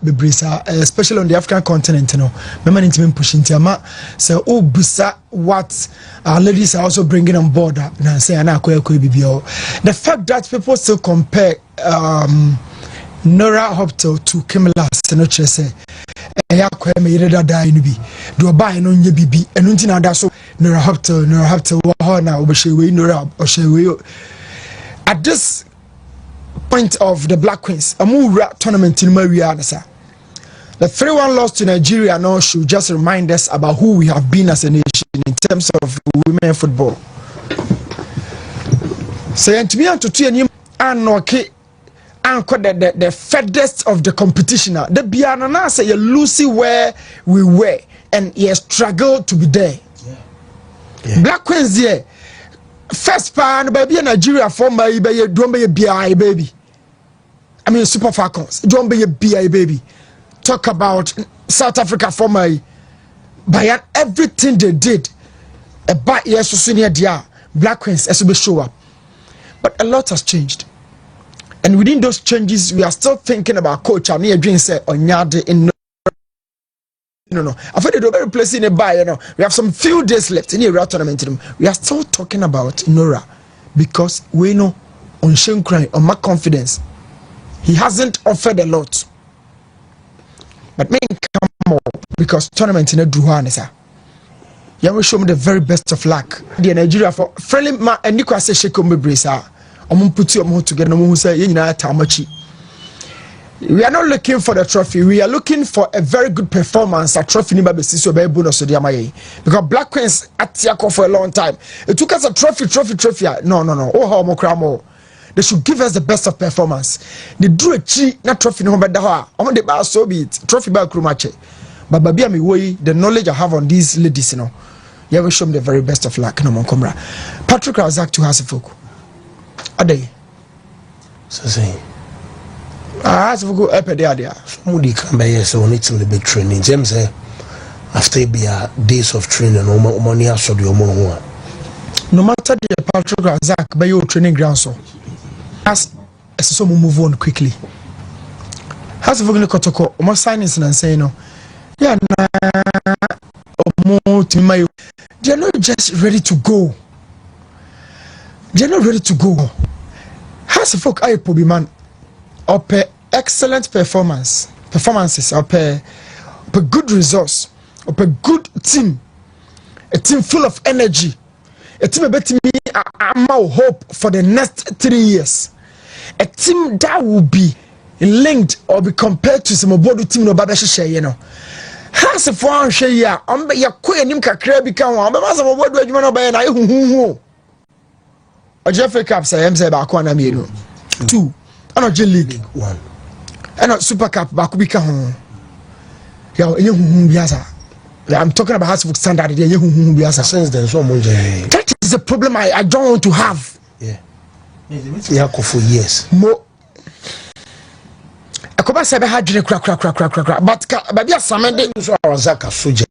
bebrisa, especially on the African continent, you know. Remember intimate pushing tiama. So oh busa what our ladies are also bringing on board. Now say the fact that people still compare Nora Hoptel to Kimela Senoche say eya kwa me yeda da inu bi do buy no nye bibi enu ntina da so Nora Hoptel wo ho na obehwe Nora ohwe at this point of the Black Queens amura tournament in Maria Nasa. The 3-1 loss to Nigeria now should just remind us about who we have been as a nation in terms of women football. So to me and to two and okay and the furthest of the competition. The Bianana say you Lucy where we were and you struggled to be there. Yeah. Black Queens here. First pan baby Nigeria form by don't be a BI baby. I mean Super Falcons. Don't be a BI baby. Talk about South Africa form by everything they did. About yes senior dia Black Queens as we show up. But a lot has changed. And within those changes, we are still thinking about coach and near dream say on yard in no. I've heard very place in a buy, you know. We have some few days left in the tournament. We are still talking about Nora because we know on Shane Cry, on my confidence, he hasn't offered a lot. But me come more because tournament in a Duhanesa. You will show me the very best of luck. The Nigeria for friendly ma and Nico say Sheko Mebresa. Put your more together. We are not looking for the trophy. We are looking for a very good performance. A trophy because Black Queens at Tiako for a long time. It took us a trophy. No. Oh, they should give us the best of performance. They drew a chi, not trophy. No matter how. On the bar, so be it. Trophy by Krumache. But baby, me way the knowledge I have on these ladies, you know. You will show me the very best of luck. No more Komra. Patrick Razak to Hasifuku. Ade. So say. Hasifuku epe there. Somebody come by here, so we need some big training. James say after be days of training, no money also do more. No matter the Patrick Razak by your training ground, so as so move on quickly. Hasifuku ni kotoko. Omo signings and say no. Yeah, they are not just ready to go. They are not ready to go. Has a folk I probably man up excellent performances up good results up a good team, a team full of energy, a team about me I'm hope for the next 3 years, a team that will be linked or be compared to some Obodo team no Babesha, you know. Has a foreign share ya queen him kakra become one, but some Obodo adwuma by na hu a Jeffrey Cup say am say ba ko na mienu 2 and a League 1 and a Super Cup ba ko bi ka ho ya hu biasa. I'm talking about house of standard there hu biasa since then so much. That is a problem I don't want to have. Yeah for years mo akoba say be ha dwene kra but baby asamede so Razak soje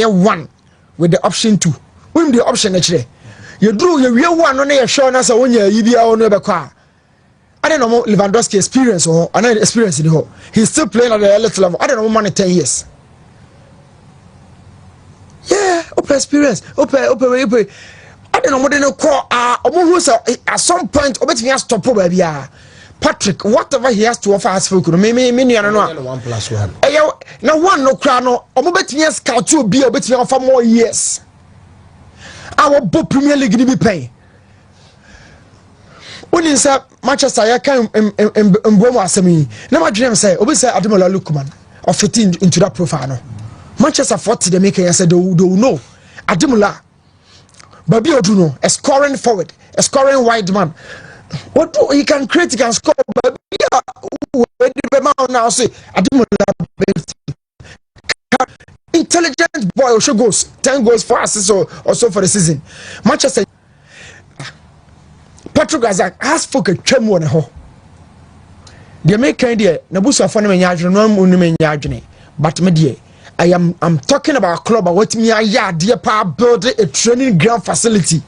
one with the option 2. When the option actually you drew your one on your show as a one year you be on the car. I don't know Lewandowski experience or another experience in the whole. He's still playing at the elite level. I don't know money 10 years. Yeah, open experience. Open. I don't know what they call at some point obet me stop baby. Patrick, whatever he has to offer us for me, I don't know. 1+1. Now one no crano, or bet me scout to be a bit for more years. Our book Premier League be pay. When is Manchester, I can't me. Now my dream say, obviously Ademola Lookman or 15 into that profile. Manchester 40 they make and said they know. Ademola Babi Oduno, a scoring forward, a scoring wide man. What do he can create, he can score, but now say intelligent boy should goes 10 goals for assists or so for the season. Manchester Patrick Razak has focused chem one ho. They make idea Nabusa for me but me I'm talking about a club what me dear pa build a training ground facility.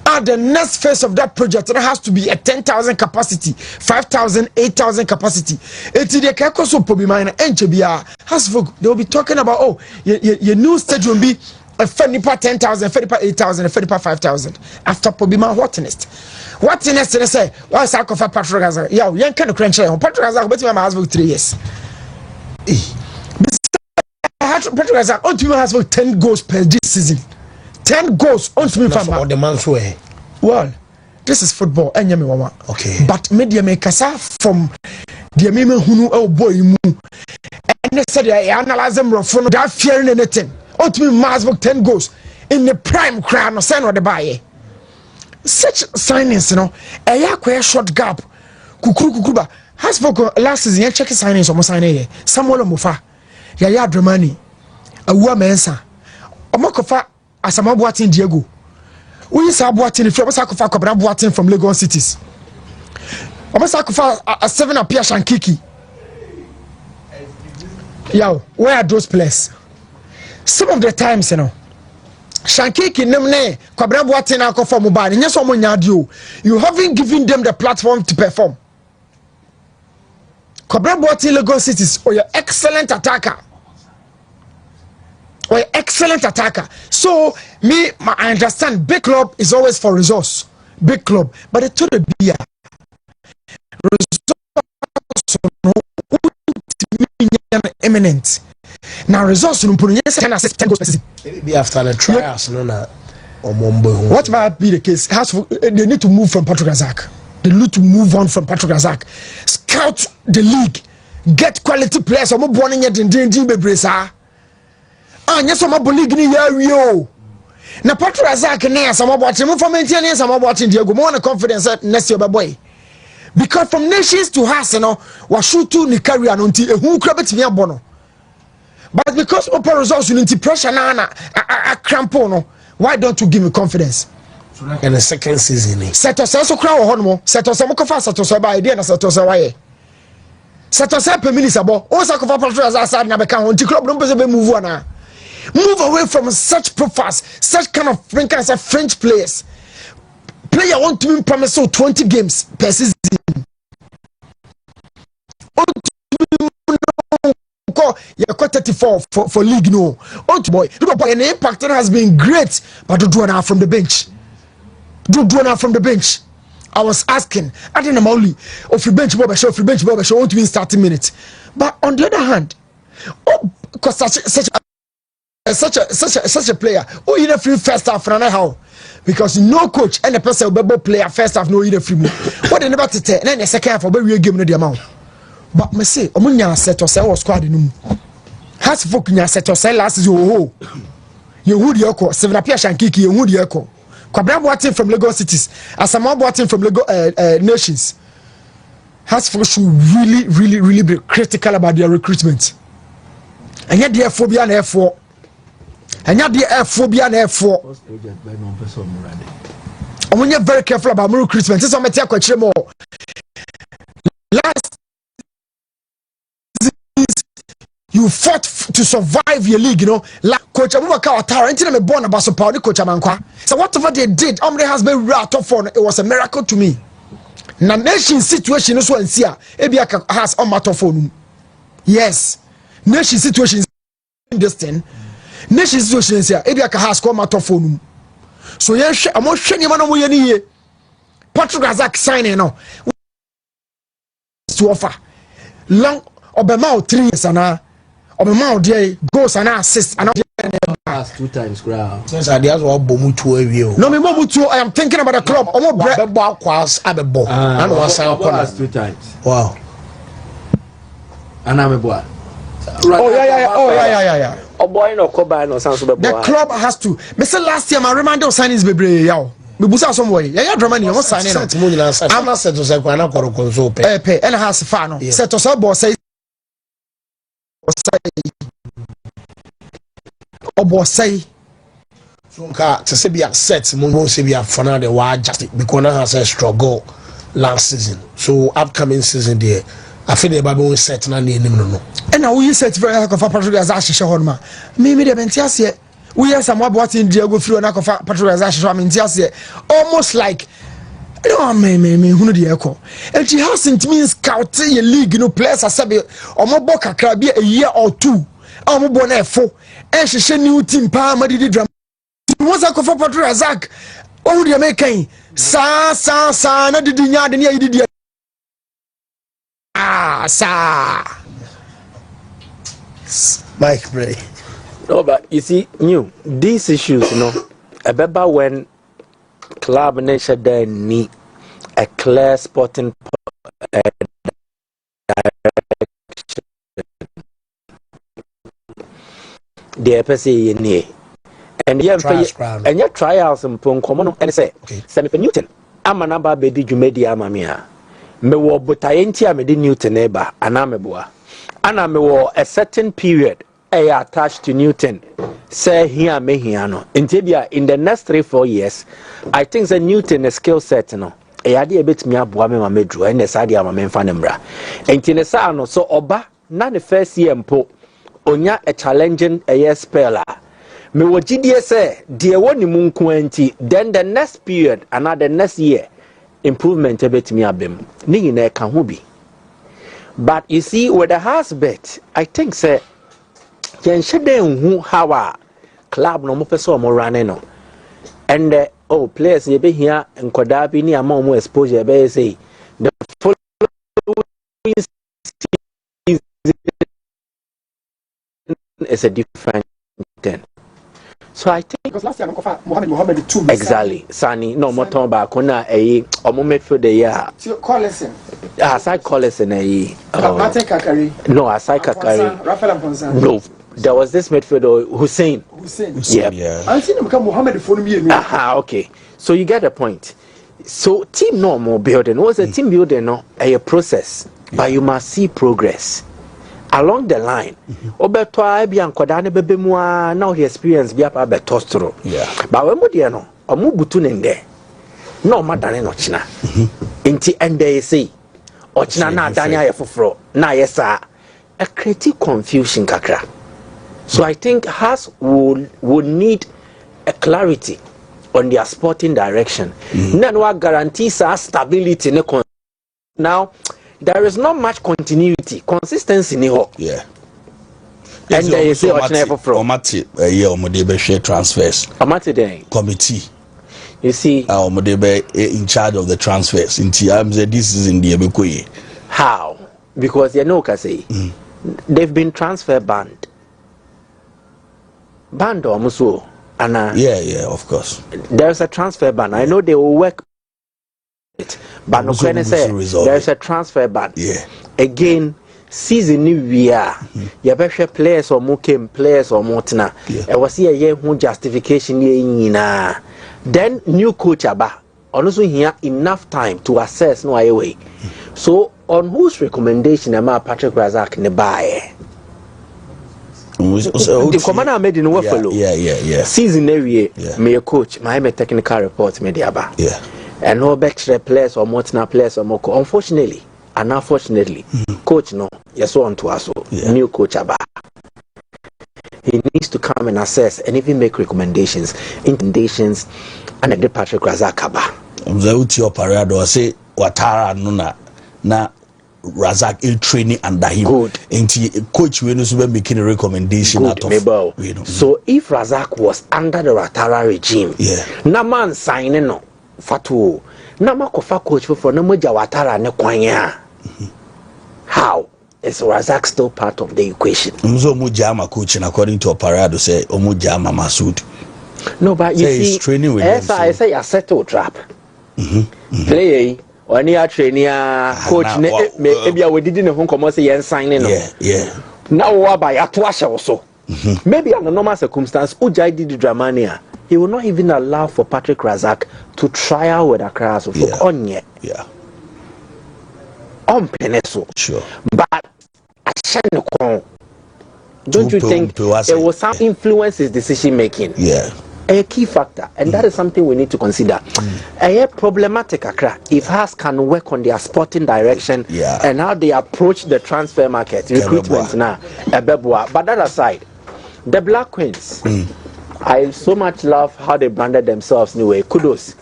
The next phase of that project it has to be a 10,000 capacity, 5,000, 8,000 capacity. It's the Kakoso Pobimana and Chebia has they will be talking about your new stadium be a Fenipa 10,000, Fenipa 8,000, Fenipa 5,000 after Pobima What's next? They say, what's Sako for Patrick Razak? Yeah, young kind of crunch on Patrick Razak, but my husband 3 years. Patrick Razak on to my husband 10 goals per this season. 10 goals on to me from the man's way. Well, this is football. Okay. But media makers from the Amima Hunu boy mu. And they said I analyze them from that fearing anything. On to me, Masburg 10 goals in the prime crown or send or the buy. Such signings, a short gap. Kukuba has spoken last season. Check signings almost signing Samuel Mofa, Yaya Dramani, a womansa, a Mokofa, as a Mabuatin Diego. We saw Boatin from Sakofa Cobra Boatin from Lagos cities. Omasakofa a 7 appear Shankiki. Yo, where are those players? Some of the times, Shankiki Nemne, Cobra Boatin Alco for mobile, and yes, someone you haven't given them the platform to perform. Cobra Boatin Lagos cities, or your excellent attacker. So I understand big club is always for resource. Big club. But it told the beer. Resource eminent. Now resource maybe after the trials, what might be the case? They need to move from Patrick Razak. They need to move on from Patrick Razak. Scout the league. Get quality players. I'm born in it. Yes, I'm a league ni yo. Na Patrick Razak ne some watching mo for maintain some watching Diego more confidence next year boy. Because from nations to hearts wa shoot ni career no nti ehun kra betimi abono. But because upper results you need pressure na crampo no. Why don't you give me confidence? In the second season. Set us so cra wo hono. Set us mo kofa set us ba idea na set us why. Set us per minutes abo. O sa kofa Patrick Razak na be kan nti club no be move na. Move away from such profiles, such kind of French players. Player want to promise 20 games per season. You got 34 for league no. Boy, and the impact has been great, but do now from the bench. Do now from the bench. I was asking, I didn't know only if you bench Bob show, want to be in 30 minutes. But on the other hand, because such a player who you free first half and how because no coach and the person will be player first half no free move. What they never to tell and then the second half will be game no the amount. But me say omunya set or say squad no has folk nya set or say last season you would your call 7 appear Shankiki you would your call Kwabra Boatin from Lagos cities Asama Boatin from Lagos nations has folk should really be critical about their recruitment. And yet their phobia and therefore and yet the phobia and therefore when you're very careful about recruitment this is what I tell more last you fought to survive your league like coach Abubakar Otara until I'm born about support coach Amankwa so whatever they did has been right off on it was a miracle to me na nation situation is one see Ebia has on matter phone yes nation situation is this thing nation situation is here Ebia has come matter phone so yes I'm not sure you man mo ye Patrick Razak signing to offer long Obama 3 years and Obama there goes and assist and pass 2 times ground. Since I just want bomu to a view. No me bomu to I am thinking about the club. Omo bread ball quals abebo. And one side pass 2 times. Wow. And I'm a boy. Oh yeah. Oh boy no Koba no sounds so the club has to. Me say last year my reminder signings bebre yaw. Me busa some way. Yaya Dramani no signing. I'm not set to say kwa na koro konso pe. Pe and has fa no. Set to say boss say say so to say be set mo say be for the why just because now has a struggle last season so upcoming season there I feel the Bible set na name no and now we set very like of Patrick as a hon ma me the bentiase we are some what in Diego through an aqua patronization. I mean, just almost like. No, me, who know the echo? And she hasn't mean scout a league, players as Sabi or Moboka Krabi a year or two. I'm born a four. And she new team, Palma Didi Dramani. What's a coffee for Razak? Oh, the American. Sa, not the Dinya, the near Didi. Mike Bray. No, but you see, these issues, a beba when club nation there need a clear sporting direction. The EPC in and your trials and pon common and say, Semi Newton, I'm an abba bedi jumedia mamia. Me wo butayentia me di Newton neighbor, and I'm a boa. And I me wo a certain period attached to Newton. Say here me here no. In the next 3-4 years, I think the Newton a skill set no. Adi a bit me aboa me mamedru and the side ama me mfa nembra. Enti ne sa no so oba na the first year mpo onya a challenging a year speller. Me wo gidie say de woni mu nko anti then the next period another next year improvement a bit me abem. Ni nyina ka ho bi. But you see with the house bet, I think say yen shede hu how club no mo pese o mo run no. And players ye be here and koda bi ni ama mo exposure be say the following season is a different thing. So I think because last year Mohammed 2 exactly Sani no more turn back on omo midfield the year Collison aside Collison Mate Kakari no aside Kakari Rafael Amponsa no there was this midfielder Hussein yeah I seen him become Mohammed for me okay so you get the point. So team no more building was a team building no a process but you must see progress along the line. Obeto abi ankoda ne bebe mu a na o experience bi apa betostro. But when mo no omu butu ne nde. Na o madane no china. Enti ende say o china na adane aye foforo na yesa a creative confusion kakra. So I think has would need a clarity on their sporting direction. Then what guarantees us stability now there is not much continuity, consistency in here. Yeah. And there is a transfers. Committee. You see, in charge of the transfers. In this is in the how? Because you know, say they've been transfer banned. Banned or muso. Yeah, of course. There's a transfer ban. I know they will work. But no can say there's a transfer ban. Yeah. Again, season new year. You better players or more came players or more tina. I was here year who justification ye then new coach aba. Also here enough time to assess no way. So on whose recommendation am I Patrick Razak ne buy? The commander made in Wafcon. Yeah. Season every year, me a coach, my technical report me aba. Yeah. And no better players or more players or more. Unfortunately, and unfortunately, coach no, yes, on to us. New coach aba. He needs to come and assess and even make recommendations, and the Patrick Razak aba. Your parado say Watara nuna na Razak il training under him. Good. And coach we know making a recommendation out of. So if Razak was under the Ratara regime, na man signing no. Fatu na makofa coach for na moja watara ne kwanya. How is Razak still part of the equation? Mzo mujama coaching according to Oparado say omujama Masud. No, but you see training with I say a settle trap. Play when you are training coach maybe we didn't know come say yen signing no. Yeah. Now what by atwasha also. Maybe under normal circumstance Ujai Didi Dramani he will not even allow for Patrick Razak to trial with Accra so on yet. Yeah. On Peneso. Sure. But don't you think there was some influence his decision making? Yeah. A key factor, and that is something we need to consider. A problematic Accra if Has can work on their sporting direction and how they approach the transfer market, recruitment now. But that aside, the Black Queens. I so much love how they branded themselves anyway. Kudos.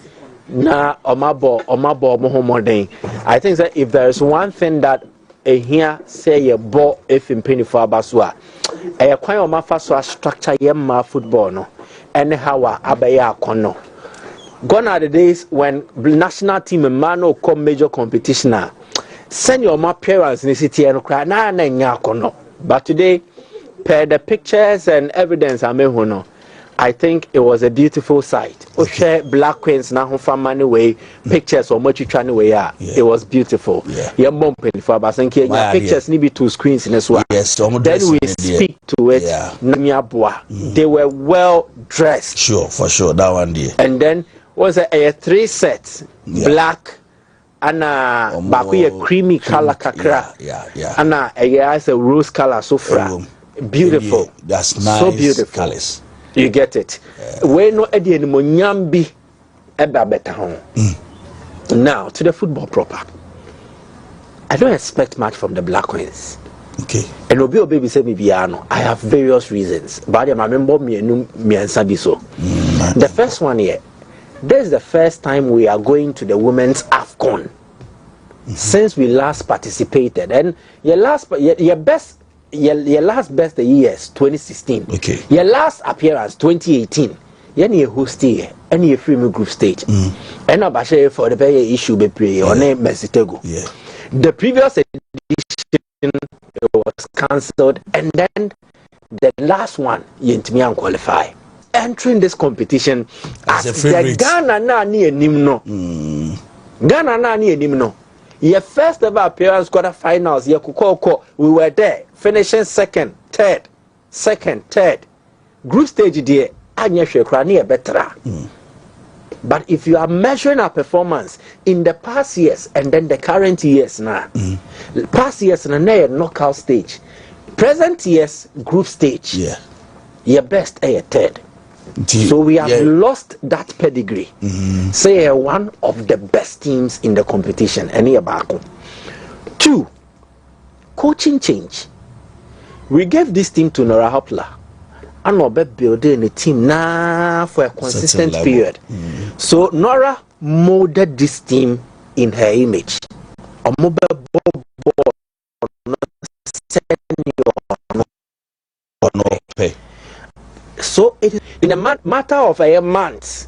Na omabo mohomoden. I think that if there is one thing that here say a ball if in penny for Baswa, a quite omafa structure yemma football no, and how abaya kono. Gone are the days when national team and man come major competition. Send your parents in the city and cry na kono. But today, per the pictures and evidence I made, I think it was a beautiful sight. Okay. Black Queens now from money way pictures or much trying way. It was beautiful. Yeah, bumping for us and pictures need be 2 screens in as well. Yes, then we speak to it. They were well dressed. Sure, for sure that one day. And then was a 3 sets black. Ana bakuye creamy color kakra. Ana a rose color so fra. Beautiful. That's nice. So beautiful. Colors. You get it. We no edi animo nyambi eba better home. Now to the football proper. I don't expect much from the Black Queens. Okay. And obi baby say me biano. I have various reasons. But I remember me and so. The first one here. This is the first time we are going to the women's Wafcon since we last participated, and your last best years 2016. Okay. Your last appearance 2018. You host here, and you free group stage. And I share for the issue be play on name Mesitego. Yeah. The previous edition was cancelled, and then the last one you qualify. Entering this competition as the Ghana na ni enim no. Ghana na ni enim no. Your first ever appearance quarterfinals, we were there, finishing second, third. Group stage there, anya shekra ni better. But if you are measuring our performance in the past years and then the current years now, past years na knockout stage, present years group stage. Yeah. Your best a third. So we have lost that pedigree. Say one of the best teams in the competition. And here back. 2, coaching change. We gave this team to Nora Hopla. And we're building a team now for a consistent period. So Nora molded this team in her image. A mobile pay. So it is in a matter of a month.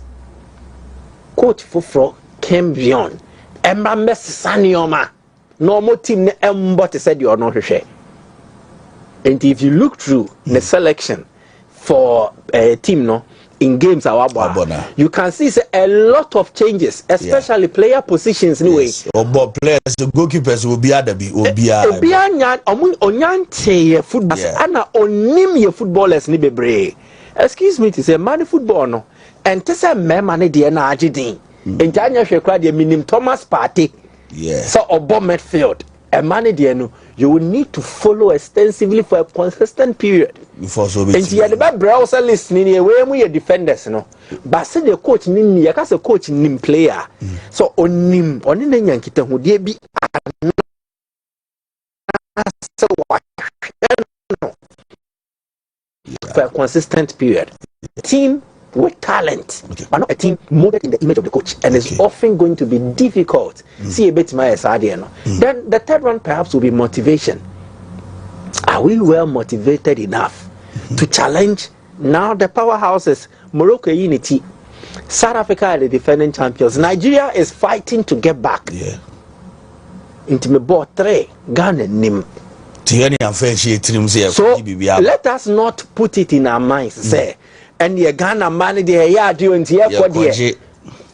Coach Fufro came beyond. Emma Messanioma. Normal team Mbot said you are not share. And if you look through the selection for a team no in games you can see a lot of changes, especially player positions anyway. Yes. Or players, the goalkeepers will be at the football ana onim footballers ni bebre. Excuse me to say man football no. And to say me man dey na agidin. Ntanya hwekra dey minim Thomas Partey. Yeah. So obo midfield. A man dey no you will need to follow extensively for a consistent period. Before so be. And you the bad browser listening here where we defenders no. But say the coach nim ya ka say coach nim player. So onim oni na nyankita ho dey bi for a consistent period. Team with talent, but not a team molded in the image of the coach, and it's often going to be difficult. See a bit my Then the third one perhaps will be motivation. Are we well motivated enough to challenge now the powerhouses? Morocco unity, South Africa are the defending champions. Nigeria is fighting to get back. Yeah. Into me ball 3 Ghana nim. So let us not put it in our minds, say, and the Ghana money they doing here.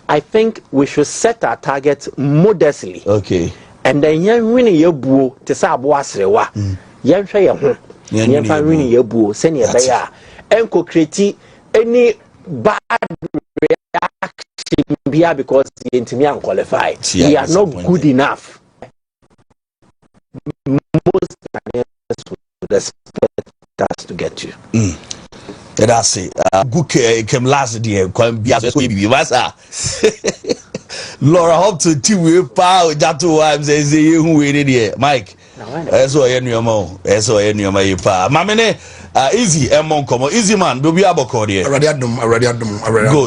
I think we should set our targets modestly. Okay. And then you win your boo to Sabwasrewa. Yan share your home. Yan winning your boo, send your bear. And create any bad reaction because the Intimian qualified. We are not good enough. Most would expect us to get you. That's it. Good came last year. Laura hope to team with power. That two wives say who waited here, Mike. That's why you know. That's why you know my pa. Mamene. Easy, Emon, easy man, do be able to call you. Already,